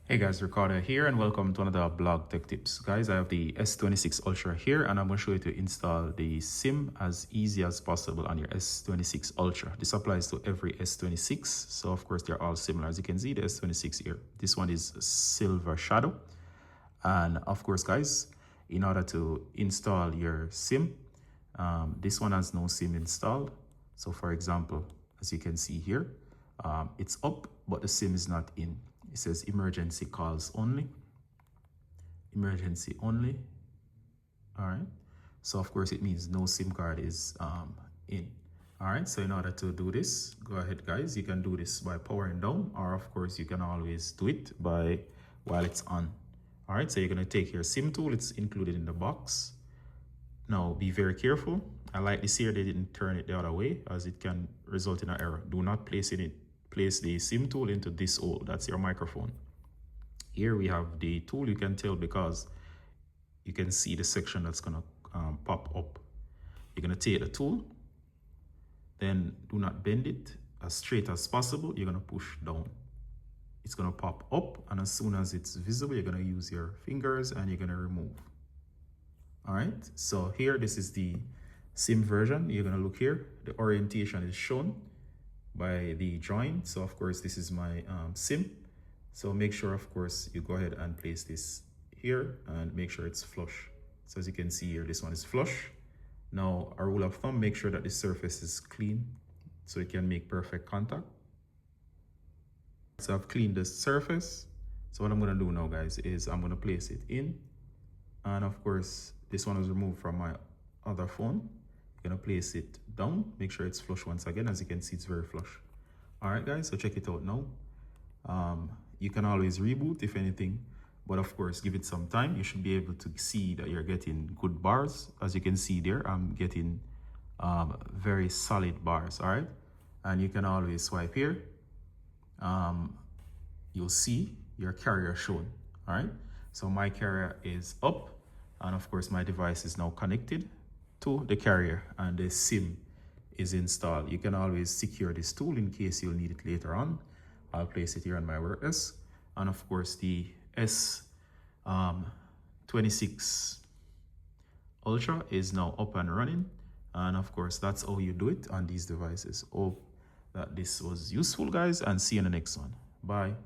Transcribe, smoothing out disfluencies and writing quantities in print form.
Hey guys, Ricardo here and welcome to another blog tech tips. Guys, I have the S26 Ultra here and I'm going to show you to install the SIM as easy as possible on your S26 Ultra. This applies to every S26, so of course they're all similar. As you can see, the S26 here, this one is Silver Shadow. And of course guys, in order to install your SIM, this one has no SIM installed. So for example, as you can see here, it's up, but the SIM is not in. It says emergency calls only. Emergency only. All right. So of course it means no SIM card is in. All right. So in order to do this, go ahead, guys. You can do this by powering down, or of course you can always do it by while it's on. All right. So you're gonna take your SIM tool. It's included in the box. Now be very careful. I like this here. They didn't turn it the other way, as it can result in an error. Do not place the SIM tool into this hole. That's your microphone. Here we have the tool. You can tell because you can see the section that's gonna pop up. You're gonna take the tool, then do not bend it, as straight as possible. You're gonna push down. It's gonna pop up, and as soon as it's visible, you're gonna use your fingers and you're gonna remove. All right, so here, this is the SIM version. You're gonna look here. The orientation is shown by the join. So of course this is my SIM. So make sure, of course, you go ahead and place this here and make sure it's flush. So as you can see here, this one is flush. Now a rule of thumb, make sure that the surface is clean so it can make perfect contact. So I've cleaned the surface. So what I'm gonna do now, guys, is I'm gonna place it in. And of course, this one was removed from my other phone. You're gonna place it down, make sure it's flush once again. As you can see, it's very flush. All right, guys, so check it out now. You can always reboot if anything, but of course, give it some time. You should be able to see that you're getting good bars. As you can see there, I'm getting very solid bars, all right? And you can always swipe here. You'll see your carrier shown, all right? So my carrier is up, and of course, my device is now connected to the carrier and the SIM is installed. You can always secure this tool in case you'll need it later on. I'll place it here on my work desk. And of course the S26 Ultra is now up and running. And of course that's how you do it on these devices. Hope that this was useful, guys, and see you in the next one. Bye.